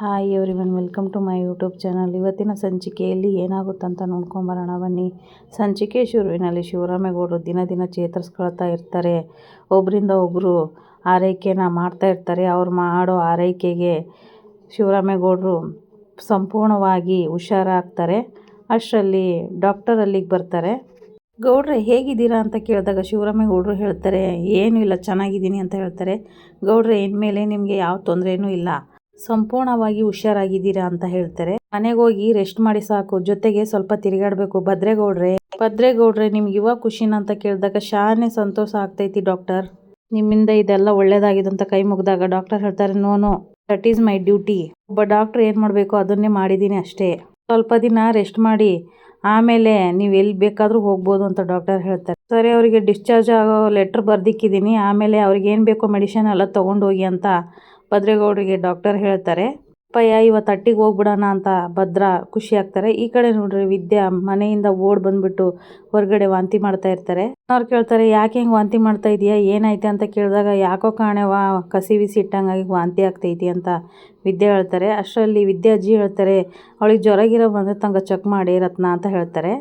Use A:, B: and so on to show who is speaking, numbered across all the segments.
A: Hi everyone, welcome to my YouTube channel. ಇವತ್ತಿನ ಸಂಚಿಕೆಯಲ್ಲಿ ಏನಾಗುತ್ತಂತ ನೋಡ್ಕೊಂಬರೋಣ ಬನ್ನಿ. ಸಂಚಿಕೆ ಶುರುವಿನಲ್ಲಿ ಶಿವರಾಮೇಗೌಡರು ದಿನ ದಿನ ಚೇತರಿಸ್ಕೊಳ್ತಾ ಇರ್ತಾರೆ. ಒಬ್ಬರಿಂದ ಒಬ್ಬರು ಆರೈಕೆನ ಮಾಡ್ತಾ ಇರ್ತಾರೆ. ಅವ್ರು ಮಾಡೋ ಆರೈಕೆಗೆ ಶಿವರಾಮೇಗೌಡರು ಸಂಪೂರ್ಣವಾಗಿ ಹುಷಾರಾಗ್ತಾರೆ. ಅಷ್ಟರಲ್ಲಿ ಡಾಕ್ಟರ್ ಅಲ್ಲಿಗೆ ಬರ್ತಾರೆ. ಗೌಡ್ರೆ ಹೇಗಿದ್ದೀರಾ ಅಂತ ಕೇಳಿದಾಗ ಶಿವರಾಮೇಗೌಡರು ಹೇಳ್ತಾರೆ, ಏನೂ ಇಲ್ಲ, ಚೆನ್ನಾಗಿದ್ದೀನಿ ಅಂತ ಹೇಳ್ತಾರೆ. ಗೌಡ್ರೆ ಇನ್ಮೇಲೆ ನಿಮಗೆ ಯಾವ ತೊಂದರೆನೂ ಇಲ್ಲ, ಸಂಪೂರ್ಣವಾಗಿ ಹುಷಾರಾಗಿದ್ದೀರಾ ಅಂತ ಹೇಳ್ತಾರೆ. ಮನೆಗೆ ಹೋಗಿ ರೆಸ್ಟ್ ಮಾಡಿ ಸಾಕು, ಜೊತೆಗೆ ಸ್ವಲ್ಪ ತಿರುಗಾಡಬೇಕು. ಭದ್ರೇಗೌಡ್ರೆ ನಿಮ್ಗೆ ಇವಾಗ ಖುಷಿನ ಅಂತ ಕೇಳಿದಾಗ ಶಾನೆ ಸಂತೋಷ ಆಗ್ತೈತಿ ಡಾಕ್ಟರ್, ನಿಮ್ಮಿಂದ ಇದೆಲ್ಲ ಒಳ್ಳೇದಾಗಿದೆ ಅಂತ ಕೈ ಮುಗಿದಾಗ ಡಾಕ್ಟರ್ ಹೇಳ್ತಾರೆ, no that is my duty. ಒಬ್ಬ ಡಾಕ್ಟರ್ ಏನು ಮಾಡಬೇಕು ಅದನ್ನೇ ಮಾಡಿದ್ದೀನಿ ಅಷ್ಟೇ. ಸ್ವಲ್ಪ ದಿನ ರೆಸ್ಟ್ ಮಾಡಿ ಆಮೇಲೆ ನೀವು ಎಲ್ಲಿ ಬೇಕಾದರೂ ಹೋಗ್ಬೋದು ಅಂತ ಡಾಕ್ಟರ್ ಹೇಳ್ತಾರೆ. ಸರಿ, ಅವರಿಗೆ ಡಿಸ್ಚಾರ್ಜ್ ಆಗೋ ಲೆಟ್ರ್ ಬರ್ದಿಕ್ಕಿದ್ದೀನಿ, ಆಮೇಲೆ ಅವ್ರಿಗೆ ಏನು ಬೇಕೋ ಮೆಡಿಸಿನ್ ಎಲ್ಲ ತೊಗೊಂಡೋಗಿ ಅಂತ ಭದ್ರೇಗೌಡರಿಗೆ ಡಾಕ್ಟರ್ ಹೇಳ್ತಾರೆ. ಅಪ್ಪಯ್ಯ ಇವತ್ತು ಅಟ್ಟಿಗೆ ಹೋಗ್ಬಿಡೋಣ ಅಂತ ಭದ್ರ ಖುಷಿ ಆಗ್ತಾರೆ. ಈ ಕಡೆ ನೋಡ್ರಿ, ವಿದ್ಯಾ ಮನೆಯಿಂದ ಓಡ್ ಬಂದ್ಬಿಟ್ಟು ಹೊರಗಡೆ ವಾಂತಿ ಮಾಡ್ತಾ ಇರ್ತಾರೆ. ಅವ್ರು ಕೇಳ್ತಾರೆ, ಯಾಕೆ ಹಿಂಗೆ ವಾಂತಿ ಮಾಡ್ತಾ ಇದೀಯಾ, ಏನಾಯ್ತು ಅಂತ ಕೇಳಿದಾಗ ಯಾಕೋ ಕಾಣೆವಾ ಕಸಿ ಬಿಸಿ ಇಟ್ಟಂಗಾಗಿ ವಾಂತಿ ಆಗ್ತೈತಿ ಅಂತ ವಿದ್ಯಾ ಹೇಳ್ತಾರೆ. ಅಷ್ಟರಲ್ಲಿ ವಿದ್ಯಾ ಅಜ್ಜಿ ಹೇಳ್ತಾರೆ, ಅವಳಿಗೆ ಜ್ವರ ಬಂದ್ರೆ ತಂಗ ಚೆಕ್ ಮಾಡಿ ರತ್ನ ಅಂತ ಹೇಳ್ತಾರೆ.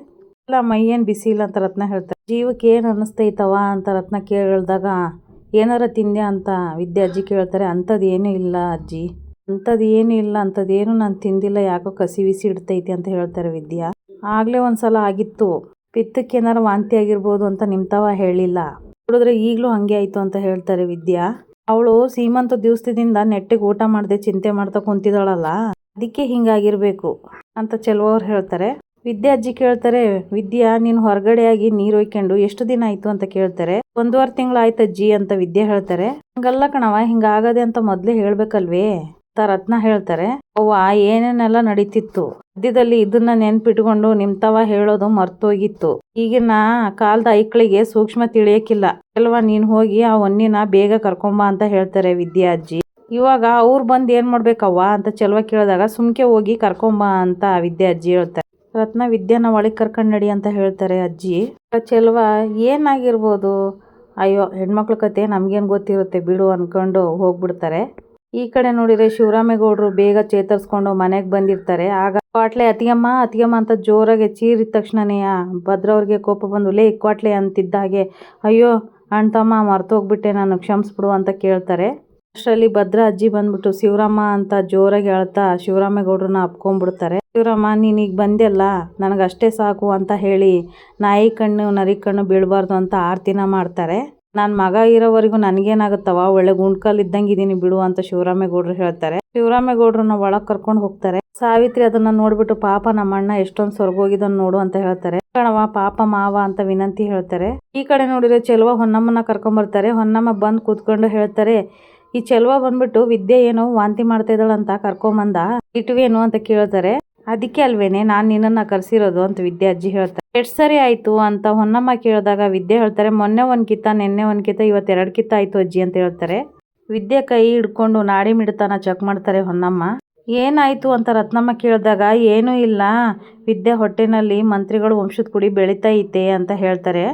A: ಇಲ್ಲ ಮೈ ಏನು ಬಿಸಿ ಇಲ್ಲ ಅಂತ ರತ್ನ ಹೇಳ್ತಾರೆ. ಜೀವಕ್ಕೆ ಏನು ಅನ್ನಿಸ್ತೈತವ ಅಂತ ರತ್ನ ಕೇಳಿದಾಗ ಏನಾರ ತಿಂದ್ಯಾ ಅಂತ ವಿದ್ಯಾ ಅಜ್ಜಿ ಕೇಳ್ತಾರೆ. ಅಂಥದ್ದೇನೂ ಇಲ್ಲ ಅಜ್ಜಿ, ಅಂಥದ್ದೇನು ನಾನು ತಿಂದಿಲ್ಲ, ಯಾಕೋ ಕಸಿ ಬಿಸಿ ಇಡ್ತೈತಿ ಅಂತ ಹೇಳ್ತಾರೆ ವಿದ್ಯಾ. ಆಗಲೇ ಒಂದ್ಸಲ ಆಗಿತ್ತು, ಪಿತ್ತಕ್ಕೆ ಏನಾರು ವಾಂತಿ ಆಗಿರ್ಬೋದು ಅಂತ ನಿಮ್ತವ ಹೇಳಿಲ್ಲ, ನೋಡಿದ್ರೆ ಈಗಲೂ ಹಂಗೆ ಆಯಿತು ಅಂತ ಹೇಳ್ತಾರೆ ವಿದ್ಯಾ. ಅವಳು ಸೀಮಂತ ದಿವಸದಿಂದ ನೆಟ್ಟಿಗೆ ಊಟ ಮಾಡದೆ ಚಿಂತೆ ಮಾಡ್ತಾ ಕುಂತಿದ್ದಾಳಲ್ಲ, ಅದಕ್ಕೆ ಹಿಂಗಾಗಿರ್ಬೇಕು ಅಂತ ಚೆಲುವವ್ರು ಹೇಳ್ತಾರೆ. ವಿದ್ಯಾ ಅಜ್ಜಿ ಕೇಳ್ತಾರೆ, ವಿದ್ಯಾ ನೀನು ಹೊರಗಡೆಯಾಗಿ ನೀರು ಒಯ್ಕೊಂಡು ಎಷ್ಟು ದಿನ ಆಯಿತು ಅಂತ ಕೇಳ್ತಾರೆ. 1.5 ತಿಂಗಳು ಆಯ್ತು ಅಜ್ಜಿ ಅಂತ ವಿದ್ಯಾ ಹೇಳ್ತಾರೆ. ಹಂಗಲ್ಲ ಕಣವ, ಹಿಂಗಾಗದೆ ಅಂತ ಮೊದಲೇ ಹೇಳ್ಬೇಕಲ್ವೇ ಅಂತ ರತ್ನ ಹೇಳ್ತಾರೆ. ಅವ್ವ ಏನೇನೆಲ್ಲ ನಡೀತಿತ್ತು ಮಧ್ಯದಲ್ಲಿ ಇದನ್ನ ನೆನ್ಪಿಟ್ಕೊಂಡು ನಿಮ್ತವ ಹೇಳೋದು ಮರ್ತೋಗಿತ್ತು. ಈಗಿನ ಕಾಲದ ಐಕ್ಳಿಗೆ ಸೂಕ್ಷ್ಮ ತಿಳಿಯಕ್ಕಿಲ್ಲ ಅಲ್ವಾ, ನೀನು ಹೋಗಿ ಆ ಹೊನ್ನಿನ ಬೇಗ ಕರ್ಕೊಂಬ ಅಂತ ಹೇಳ್ತಾರೆ ವಿದ್ಯಾ ಅಜ್ಜಿ. ಇವಾಗ ಅವ್ರು ಬಂದು ಏನು ಮಾಡ್ಬೇಕವ್ವ ಅಂತ ಚೆಲುವ ಕೇಳಿದಾಗ ಸುಮ್ಕೆ ಹೋಗಿ ಕರ್ಕೊಂಬ ಅಂತ ವಿದ್ಯಾ ಅಜ್ಜಿ ಹೇಳ್ತಾರೆ. ರತ್ನ ವಿದ್ಯಾನ ಒಳಗೆ ಕರ್ಕೊಂಡು ನಡಿ ಅಂತ ಹೇಳ್ತಾರೆ ಅಜ್ಜಿ. ಚೆಲುವ ಏನಾಗಿರ್ಬೋದು, ಅಯ್ಯೋ ಹೆಣ್ಮಕ್ಳ ಕತೆ ನಮ್ಗೇನು ಗೊತ್ತಿರುತ್ತೆ ಬಿಡು ಅನ್ಕೊಂಡು ಹೋಗ್ಬಿಡ್ತಾರೆ. ಈ ಕಡೆ ನೋಡಿದ್ರೆ ಶಿವರಾಮೇಗೌಡರು ಬೇಗ ಚೇತರಿಸ್ಕೊಂಡು ಮನೆಗೆ ಬಂದಿರ್ತಾರೆ. ಆಗ ಕ್ವಾಟ್ಲೆ ಅತಿಯಮ್ಮ ಅಂತ ಜೋರಾಗಿ ಚೀರಿದ ತಕ್ಷಣನೇ ಭದ್ರವ್ರಿಗೆ ಕೋಪ ಬಂದು, ಲೇ ಕ್ವಾಟ್ಲೆ ಅಂತಿದ್ದ ಹಾಗೆ, ಅಯ್ಯೋ ಅಣ್ತಮ್ಮ ಮರ್ತೋಗ್ಬಿಟ್ಟೆ, ನಾನು ಕ್ಷಮಿಸ್ಬಿಡು ಅಂತ ಕೇಳ್ತಾರೆ. ಅಷ್ಟರಲ್ಲಿ ಭದ್ರ ಅಜ್ಜಿ ಬಂದ್ಬಿಟ್ಟು ಶಿವರಾಮ ಅಂತ ಜೋರಾಗಿ ಹೇಳ್ತಾ ಶಿವರಾಮೇಗೌಡ್ರನ್ನ ಅಪ್ಕೊಂಡ್ಬಿಡ್ತಾರೆ. ಶಿವರಾಮ ನೀನೀಗ ಬಂದೆಲ್ಲ ನನಗಷ್ಟೇ ಸಾಕು ಅಂತ ಹೇಳಿ ನಾಯಿ ಕಣ್ಣು ನರಿ ಕಣ್ಣು ಬೀಳಬಾರ್ದು ಅಂತ ಆರ್ತಿನ ಮಾಡ್ತಾರೆ. ನನ್ನ ಮಗ ಇರೋವರೆಗೂ ನನಗೇನಾಗುತ್ತವ, ಒಳ್ಳೆ ಗುಂಡ್ಕಲ್ ಇದ್ದಂಗೆ ಇದೀನಿ ಬಿಡು ಅಂತ ಶಿವರಾಮೇಗೌಡರು ಹೇಳ್ತಾರೆ. ಶಿವರಾಮೇಗೌಡ್ರನ್ನ ಒಳಗೆ ಕರ್ಕೊಂಡು ಹೋಗ್ತಾರೆ. ಸಾವಿತ್ರಿ ಅದನ್ನ ನೋಡ್ಬಿಟ್ಟು, ಪಾಪ ನಮ್ಮಣ್ಣ ಎಷ್ಟೊಂದು ಸ್ವರ್ಗೋಗಿದನ್ ನೋಡು ಅಂತ ಹೇಳ್ತಾರೆ. ಕಣವ ಪಾಪ ಮಾವ ಅಂತ ವಿನಂತಿ ಹೇಳ್ತಾರೆ. ಈ ಕಡೆ ನೋಡಿದ್ರೆ ಚೆಲುವ ಹೊನ್ನಮ್ಮನ ಕರ್ಕೊಂಬರ್ತಾರೆ. ಹೊನ್ನಮ್ಮ ಬಂದು ಕೂತ್ಕೊಂಡು ಹೇಳ್ತಾರೆ, ಈ ಚೆಲುವ ಬಂದ್ಬಿಟ್ಟು ವಿದ್ಯೆ ಏನೋ ವಾಂತಿ ಮಾಡ್ತಾ ಇದ್ದಾಳಂತ ಕರ್ಕೊಂಬಂದ, ಇಟ್ವೇನು ಅಂತ ಕೇಳ್ತಾರೆ. ಅದಕ್ಕೆ ಅಲ್ವೇನೆ ನಾನು ನಿನ್ನನ್ನು ಕರೆಸಿರೋದು ಅಂತ ವಿದ್ಯಾ ಅಜ್ಜಿ ಹೇಳ್ತಾರೆ. ಎಷ್ಟು ಸರಿ ಆಯಿತು ಅಂತ ಹೊನ್ನಮ್ಮ ಕೇಳಿದಾಗ ವಿದ್ಯೆ ಹೇಳ್ತಾರೆ, ಮೊನ್ನೆ 1 ಕಿತ್ತ, ನೆನ್ನೆ 1 ಕಿತ್ತ, ಇವತ್ತು 2 ಕಿತ್ತ ಆಯಿತು ಅಜ್ಜಿ ಅಂತ ಹೇಳ್ತಾರೆ. ವಿದ್ಯೆ ಕೈ ಹಿಡ್ಕೊಂಡು ನಾಡಿ ಮಿಡ್ತಾನ ಚೆಕ್ ಮಾಡ್ತಾರೆ ಹೊನ್ನಮ್ಮ. ಏನಾಯಿತು ಅಂತ ರತ್ನಮ್ಮ ಕೇಳಿದಾಗ ಏನೂ ಇಲ್ಲ, ವಿದ್ಯೆ ಹೊಟ್ಟೆನಲ್ಲಿ ಮಂತ್ರಿಗಳು ವಂಶದ ಕುಡಿ ಬೆಳೀತಾ ಐತೆ ಅಂತ ಹೇಳ್ತಾರೆ.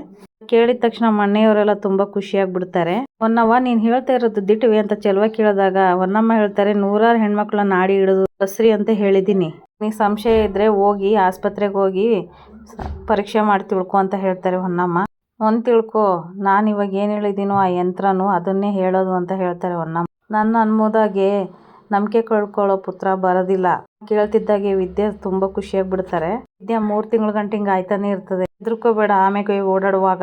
A: ಕೇಳಿದ ತಕ್ಷಣ ಮನೆಯವರೆಲ್ಲ ತುಂಬ ಖುಷಿಯಾಗ್ಬಿಡ್ತಾರೆ. ಹೊನ್ನವ್ವ ನೀನು ಹೇಳ್ತಾ ಇರೋದು ದಿಟ್ವೆ ಅಂತ ಚೆಲುವ ಕೇಳಿದಾಗ ಹೊನ್ನಮ್ಮ ಹೇಳ್ತಾರೆ, 100 ಹೆಣ್ಮಕ್ಳ ನಾಡಿ ಹಿಡಿದು ಬಸ್ರಿ ಅಂತ ಹೇಳಿದ್ದೀನಿ, ನೀನು ಸಂಶಯ ಇದ್ದರೆ ಹೋಗಿ ಆಸ್ಪತ್ರೆಗೆ ಹೋಗಿ ಪರೀಕ್ಷೆ ಮಾಡಿ ತಿಳ್ಕೊ ಅಂತ ಹೇಳ್ತಾರೆ ಹೊನ್ನಮ್ಮ. ಒಂದು ತಿಳ್ಕೊ, ನಾನು ಇವಾಗ ಏನು ಹೇಳಿದ್ದೀನೋ ಆ ಯಂತ್ರನೂ ಅದನ್ನೇ ಹೇಳೋದು ಅಂತ ಹೇಳ್ತಾರೆ ಹೊನ್ನಮ್ಮ. ನನ್ನ ಅನ್ಮೋದಾಗೆ ನಂಬಿಕೆ ಕಳ್ಕೊಳ್ಳೋ ಪುತ್ರ ಬರೋದಿಲ್ಲ. ಕೇಳ್ತಿದ್ದಾಗೆ ವಿದ್ಯೆ ತುಂಬ ಖುಷಿಯಾಗ್ಬಿಡ್ತಾರೆ. ವಿದ್ಯೆ 3 ತಿಂಗಳ ಗಂಟೆ ಹಿಂಗೆ ಆಯ್ತಾನೆ ಇರ್ತದೆ, ಹೆದರ್ಕೋಬೇಡ, ಆಮೇಲೆ ಓಡಾಡುವಾಗ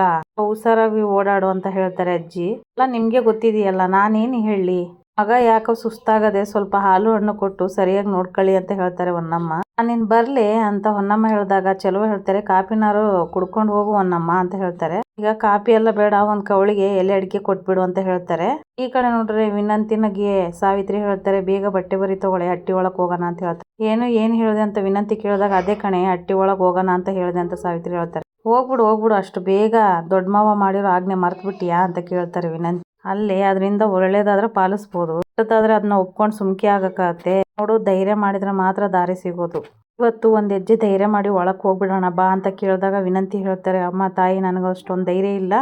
A: ಹುಷಾರಾಗಿ ಓಡಾಡು ಅಂತ ಹೇಳ್ತಾರೆ ಅಜ್ಜಿ. ಎಲ್ಲ ನಿಮಗೆ ಗೊತ್ತಿದೆಯಲ್ಲ, ನಾನೇನು ಹೇಳಿ, ಮಗ ಯಾಕೋ ಸುಸ್ತಾಗದೆ ಸ್ವಲ್ಪ ಹಾಲು ಹಣ್ಣು ಕೊಟ್ಟು ಸರಿಯಾಗಿ ನೋಡ್ಕೊಳ್ಳಿ ಅಂತ ಹೇಳ್ತಾರೆ ಹೊನ್ನಮ್ಮ. ನಾನಿನ್ ಬರ್ಲೆ ಅಂತ ಹೊನ್ನಮ್ಮ ಹೇಳಿದಾಗ ಚೆಲುವ ಹೇಳ್ತಾರೆ, ಕಾಪಿನಾರು ಕುಡ್ಕೊಂಡು ಹೋಗು ಹೊನ್ನಮ್ಮ ಅಂತ ಹೇಳ್ತಾರೆ. ಈಗ ಕಾಪಿ ಎಲ್ಲ ಬೇಡ, ಒಂದು ಕವಳಿಗೆ ಎಲೆ ಅಡಿಕೆ ಕೊಟ್ಬಿಡು ಅಂತ ಹೇಳ್ತಾರೆ. ಈ ಕಡೆ ನೋಡ್ರಿ ವಿನಂತಿನಗೆ ಸಾವಿತ್ರಿ ಹೇಳ್ತಾರೆ, ಬೇಗ ಬಟ್ಟೆ ಬರಿ ತಗೊಳ್ಳಿ, ಹಟ್ಟಿ ಒಳಗೆ ಹೋಗೋಣ ಅಂತ ಹೇಳ್ತಾರೆ. ಏನು ಹೇಳಿದೆ ಅಂತ ವಿನಂತಿ ಕೇಳಿದಾಗ ಅದೇ ಕಣೆ ಹಟ್ಟಿ ಒಳಗೆ ಹೋಗೋಣ ಅಂತ ಹೇಳಿದೆ ಅಂತ ಸಾವಿತ್ರಿ ಹೇಳ್ತಾರೆ. ಹೋಗ್ಬಿಡು ಅಷ್ಟು ಬೇಗ ದೊಡ್ಡ ಮಾವ ಮಾಡಿರೋ ಆಜ್ಞೆ ಮರ್ತ್ಬಿಟ್ಟಿಯಾ ಅಂತ ಕೇಳ್ತಾರೆ ವಿನಂತಿ. ಅಲ್ಲಿ ಅದರಿಂದ ಒಳ್ಳೇದಾದ್ರೆ ಪಾಲಿಸ್ಬೋದು, ಕೆಟ್ಟದಾದ್ರೆ ಅದನ್ನ ಒಪ್ಕೊಂಡು ಸುಮ್ಕೆ ಆಗಕ್ಕಾಗತ್ತೆ. ನೋಡು, ಧೈರ್ಯ ಮಾಡಿದ್ರೆ ಮಾತ್ರ ದಾರಿ ಸಿಗೋದು. ಇವತ್ತು ಒಂದು ಹೆಜ್ಜೆ ಧೈರ್ಯ ಮಾಡಿ ಒಳಕ್ಕೆ ಹೋಗ್ಬಿಡೋಣ ಬಾ ಅಂತ ಕೇಳಿದಾಗ ವಿನಂತಿ ಹೇಳ್ತಾರೆ, ಅಮ್ಮ ತಾಯಿ ನನಗೆ ಅಷ್ಟೊಂದು ಧೈರ್ಯ ಇಲ್ಲ,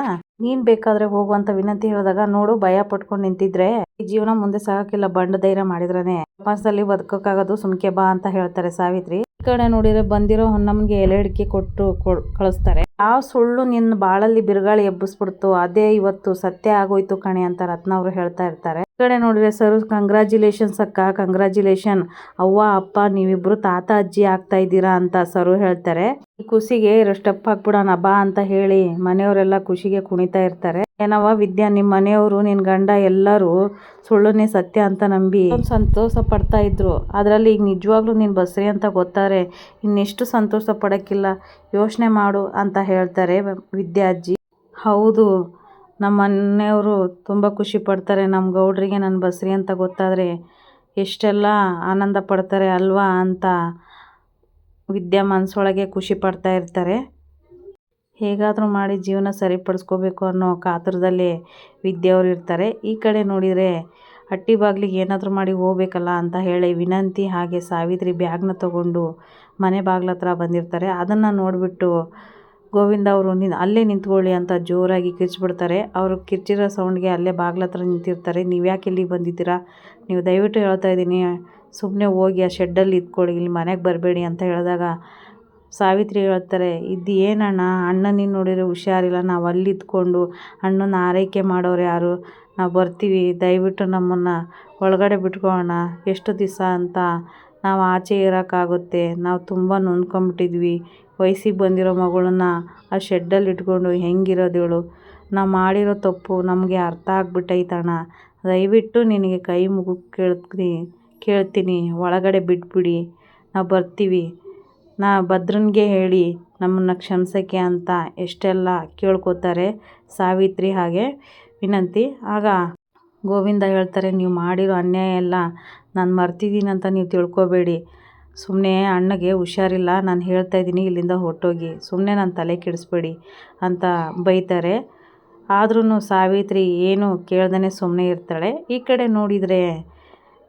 A: ನೀನ್ ಬೇಕಾದ್ರೆ ಹೋಗು ಅಂತ ವಿನಂತಿ ಹೇಳಿದಾಗ, ನೋಡು ಭಯ ಪಟ್ಕೊಂಡು ನಿಂತಿದ್ರೆ ಈ ಜೀವನ ಮುಂದೆ ಸಾಗಕ್ಕಿಲ್ಲ, ಬಂಡ ಧೈರ್ಯ ಮಾಡಿದ್ರನೆ ಪ್ರಪಂಚದಲ್ಲಿ ಬದುಕೋಕ್ಕಾಗೋದು, ಸುಮ್ಕೆ ಬಾ ಅಂತ ಹೇಳ್ತಾರೆ ಸಾವಿತ್ರಿ. ಈ ಕಡೆ ನೋಡಿದ್ರೆ ಬಂದಿರೋ ಹೊನ್ನಮ್ಮಗೆ ಎಲೆ ಅಡಿಕೆ ಕೊಟ್ಟು ಕಳಿಸ್ತಾರೆ. ಆ ಸುಳ್ಳು ನಿನ್ನ ಬಾಳಲ್ಲಿ ಬಿರುಗಾಳಿ ಎಬ್ಬಿಸ್ಬಿಡ್ತು, ಅದೇ ಇವತ್ತು ಸತ್ಯ ಆಗೋಯ್ತು ಕಣೆ ಅಂತ ರತ್ನ ಅವರು ಹೇಳ್ತಾ ಇರ್ತಾರೆ. ಈ ಕಡೆ ನೋಡಿದ್ರೆ ಸರ್, ಕಂಗ್ರಾಚ್ಯುಲೇಷನ್ಸ್ ಅಕ್ಕ, ಕಂಗ್ರಾಚ್ಯುಲೇಷನ್, ಅವ್ವ ಅಪ್ಪ ನೀವಿಬ್ರು ತಾತ ಅಜ್ಜಿ ಆಗ್ತಾ ಇದ್ದೀರಾ ಅಂತ ಸರು ಹೇಳ್ತಾರೆ. ಈ ಖುಷಿಗೆ ಸ್ಟೆಪ್ ಹಾಕ್ಬಿಡೋಣ ಬಾ ಅಂತ ಹೇಳಿ ಮನೆಯವರೆಲ್ಲ ಖುಷಿಗೆ ಕುಣಿತಾ ಇರ್ತಾರೆ. ಏನವ ವಿದ್ಯಾ, ನಿಮ್ಮ ಮನೆಯವರು ನಿನ್ ಗಂಡ ಎಲ್ಲರೂ ಸುಳ್ಳುನೇ ಸತ್ಯ ಅಂತ ನಂಬಿ ಸಂತೋಷ ಪಡ್ತಾ ಇದ್ರು, ಅದರಲ್ಲಿ ಈಗ ನಿಜವಾಗ್ಲೂ ನೀನ್ ಬಸ್ರಿ ಅಂತ ಗೊತ್ತಾರೆ ಇನ್ನೆಷ್ಟು ಸಂತೋಷ ಪಡಕ್ಕಿಲ್ಲ, ಯೋಚನೆ ಮಾಡು ಅಂತ ಹೇಳ್ತಾರೆ ವಿದ್ಯಾ ಅಜ್ಜಿ. ಹೌದು, ನಮ್ಮ ಮನೆಯವರು ತುಂಬ ಖುಷಿ ಪಡ್ತಾರೆ, ನಮ್ಮ ಗೌಡ್ರಿಗೆ ನನ್ನ ಬಸ್ರಿ ಅಂತ ಗೊತ್ತಾದರೆ ಎಷ್ಟೆಲ್ಲ ಆನಂದ ಪಡ್ತಾರೆ ಅಲ್ವಾ ಅಂತ ವಿದ್ಯಾ ಮನಸ್ಸೊಳಗೆ ಖುಷಿ ಪಡ್ತಾ ಇರ್ತಾರೆ. ಹೇಗಾದರೂ ಮಾಡಿ ಜೀವನ ಸರಿಪಡಿಸ್ಕೋಬೇಕು ಅನ್ನೋ ಕಾತುರದಲ್ಲಿ ವಿದ್ಯೆಯವರು ಇರ್ತಾರೆ. ಈ ಕಡೆ ನೋಡಿದರೆ ಹಟ್ಟಿ ಬಾಗಿಲಿಗೆ ಏನಾದರೂ ಮಾಡಿ ಹೋಗ್ಬೇಕಲ್ಲ ಅಂತ ಹೇಳಿ ವಿನಂತಿ ಹಾಗೆ ಸಾವಿತ್ರಿ ಬ್ಯಾಗ್ನ ತಗೊಂಡು ಮನೆ ಬಾಗ್ಲ ಹತ್ರ ಬಂದಿರ್ತಾರೆ. ಅದನ್ನು ನೋಡಿಬಿಟ್ಟು ಗೋವಿಂದ ಅವರು ಅಲ್ಲೇ ನಿಂತ್ಕೊಳ್ಳಿ ಅಂತ ಜೋರಾಗಿ ಕಿರ್ಚ್ಬಿಡ್ತಾರೆ. ಅವರು ಕಿರ್ಚಿರೋ ಸೌಂಡ್ಗೆ ಅಲ್ಲೇ ಬಾಗ್ಲ ಹತ್ರ ನಿಂತಿರ್ತಾರೆ. ನೀವು ಯಾಕೆ ಇಲ್ಲಿಗೆ ಬಂದಿದ್ದೀರಾ, ನೀವು ದಯವಿಟ್ಟು ಹೇಳ್ತಾ ಇದ್ದೀನಿ ಸುಮ್ಮನೆ ಹೋಗಿ ಆ ಶೆಡ್ಡಲ್ಲಿ ಇದ್ಕೊಳ್ಳಿ, ಇಲ್ಲಿ ಮನೆಗೆ ಬರಬೇಡಿ ಅಂತ ಹೇಳಿದಾಗ ಸಾವಿತ್ರಿ ಹೇಳ್ತಾರೆ, ಇದು ಏನಣ್ಣ, ಅಣ್ಣನಿಗೆ ನೋಡಿದರೆ ಹುಷಾರಿಲ್ಲ, ನಾವು ಅಲ್ಲಿ ಇದ್ಕೊಂಡು ಅಣ್ಣನ ಆರೈಕೆ ಮಾಡೋರು ಯಾರು, ನಾವು ಬರ್ತೀವಿ, ದಯವಿಟ್ಟು ನಮ್ಮನ್ನು ಒಳಗಡೆ ಬಿಟ್ಕೊಳ್ಳೋಣ, ಎಷ್ಟು ದಿವಸ ಅಂತ ನಾವು ಆಚೆ ಇರೋಕ್ಕಾಗುತ್ತೆ, ನಾವು ತುಂಬ ನೊಂದ್ಕೊಂಬಿಟ್ಟಿದ್ವಿ, ವಯಸ್ಸಿಗೆ ಬಂದಿರೋ ಮಗಳನ್ನ ಆ ಶೆಡ್ಡಲ್ಲಿ ಇಟ್ಕೊಂಡು ಹೆಂಗಿರೋದು ಹೇಳು, ನಾವು ಮಾಡಿರೋ ತಪ್ಪು ನಮಗೆ ಅರ್ಥ ಆಗ್ಬಿಟ್ಟೈತಣ್ಣ, ದಯವಿಟ್ಟು ನಿನಗೆ ಕೈ ಮುಗಿದು ಕೇಳ್ತೀನಿ ಒಳಗಡೆ ಬಿಟ್ಬಿಡಿ, ನಾವು ಬರ್ತೀವಿ, ನಾ ಭದ್ರನಿಗೆ ಹೇಳಿ ನಮ್ಮನ್ನು ಕ್ಷಮಿಸೋಕ್ಕೆ ಅಂತ ಎಷ್ಟೆಲ್ಲ ಕೇಳ್ಕೊತಾರೆ ಸಾವಿತ್ರಿ ಹಾಗೆ ವಿನಂತಿ. ಆಗ ಗೋವಿಂದ ಹೇಳ್ತಾರೆ, ನೀವು ಮಾಡಿರೋ ಅನ್ಯಾಯ ಎಲ್ಲ ನಾನು ಮರ್ತಿದ್ದೀನಿ ಅಂತ ನೀವು ತಿಳ್ಕೊಬೇಡಿ, ಸುಮ್ಮನೆ ಅಣ್ಣಗೆ ಹುಷಾರಿಲ್ಲ, ನಾನು ಹೇಳ್ತಾ ಇದ್ದೀನಿ ಇಲ್ಲಿಂದ ಹೊರಟೋಗಿ, ಸುಮ್ಮನೆ ನಾನು ತಲೆ ಕೆಡಿಸ್ಬೇಡಿ ಅಂತ ಬೈತಾರೆ. ಆದ್ರೂ ಸಾವಿತ್ರಿ ಏನು ಕೇಳ್ದೇ ಸುಮ್ಮನೆ ಇರ್ತಾಳೆ. ಈ ಕಡೆ ನೋಡಿದರೆ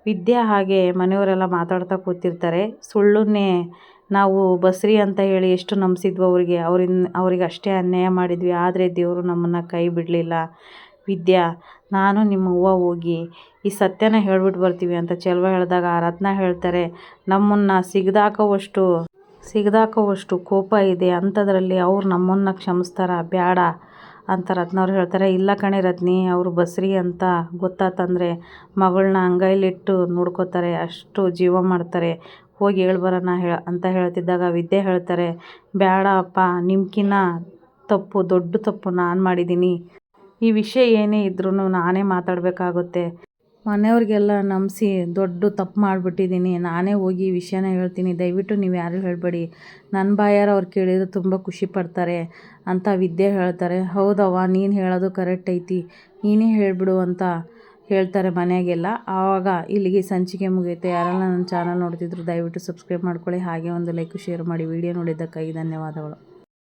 A: ವಿದ್ಯಾ ಹಾಗೆ ಮನೆಯವರೆಲ್ಲ ಮಾತಾಡ್ತಾ ಕೂತಿರ್ತಾರೆ. ಸುಳ್ಳುನ್ನೇ ನಾವು ಬಸ್ರಿ ಅಂತ ಹೇಳಿ ಎಷ್ಟು ನಂಬಿಸಿದ್ವು ಅವ್ರಿಗೆ ಅಷ್ಟೇ ಅನ್ಯಾಯ ಮಾಡಿದ್ವಿ, ಆದರೆ ದೇವರು ನಮ್ಮನ್ನು ಕೈ ಬಿಡಲಿಲ್ಲ. ವಿದ್ಯಾ, ನಾನು ನಿಮ್ಮ ಅವ್ವ ಹೋಗಿ ಈ ಸತ್ಯನ ಹೇಳ್ಬಿಟ್ಟು ಬರ್ತೀವಿ ಅಂತ ಚೆಲುವ ಹೇಳಿದಾಗ ರತ್ನ ಹೇಳ್ತಾರೆ, ನಮ್ಮನ್ನು ಸಿಗದಾಕೋವಷ್ಟು ಕೋಪ ಇದೆ, ಅಂಥದ್ರಲ್ಲಿ ಅವ್ರು ನಮ್ಮನ್ನು ಕ್ಷಮಿಸ್ತಾರ, ಬೇಡ ಅಂತ ರತ್ನವ್ರು ಹೇಳ್ತಾರೆ. ಇಲ್ಲ ಕಣೆ ರತ್ನಿ, ಅವರು ಬಸ್ರಿ ಅಂತ ಗೊತ್ತಾತಂದರೆ ಮಗಳನ್ನ ಅಂಗೈಲಿಟ್ಟು ನೋಡ್ಕೋತಾರೆ, ಅಷ್ಟು ಜೀವ ಮಾಡ್ತಾರೆ, ಹೋಗಿ ಹೇಳ್ಬರೋಣ ಅಂತ ಹೇಳ್ತಿದ್ದಾಗ ವಿದ್ಯೆ ಹೇಳ್ತಾರೆ, ಬೇಡ ಅಪ್ಪ, ನಿಮ್ಕಿನ್ನ ದೊಡ್ಡ ತಪ್ಪು ನಾನು ಮಾಡಿದ್ದೀನಿ, ಈ ವಿಷಯ ಏನೇ ಇದ್ರೂ ನಾನೇ ಮಾತಾಡಬೇಕಾಗುತ್ತೆ, ಮನೆಯವ್ರಿಗೆಲ್ಲ ನಂಬಿಸಿ ದೊಡ್ಡ ತಪ್ಪು ಮಾಡಿಬಿಟ್ಟಿದ್ದೀನಿ, ನಾನೇ ಹೋಗಿ ಈ ವಿಷಯನ ಹೇಳ್ತೀನಿ, ದಯವಿಟ್ಟು ನೀವು ಯಾರು ಹೇಳಬೇಡಿ, ನನ್ನ ಬಾಯಾರ ಅವ್ರು ಕೇಳಿದ್ರು ತುಂಬ ಖುಷಿ ಪಡ್ತಾರೆ ಅಂತ ವಿದ್ಯೆ ಹೇಳ್ತಾರೆ. ಹೌದವ್ವ, ನೀನು ಹೇಳೋದು ಕರೆಕ್ಟ್ ಐತಿ, ನೀನೇ ಹೇಳಿಬಿಡು ಅಂತ ಹೇಳ್ತಾರೆ ಮನೆಯಾಗೆಲ್ಲ. ಆವಾಗ ಇಲ್ಲಿಗೆ ಸಂಚಿಕೆ ಮುಗಿಯುತ್ತೆ. ಯಾರೆಲ್ಲ ನನ್ನ ಚಾನಲ್ ನೋಡ್ತಿದ್ರು ದಯವಿಟ್ಟು ಸಬ್ಸ್ಕ್ರೈಬ್ ಮಾಡ್ಕೊಳ್ಳಿ, ಹಾಗೆ ಒಂದು ಲೈಕ್ ಶೇರ್ ಮಾಡಿ. ವಿಡಿಯೋ ನೋಡಿದ್ದಕ್ಕಾಗಿ ಧನ್ಯವಾದಗಳು.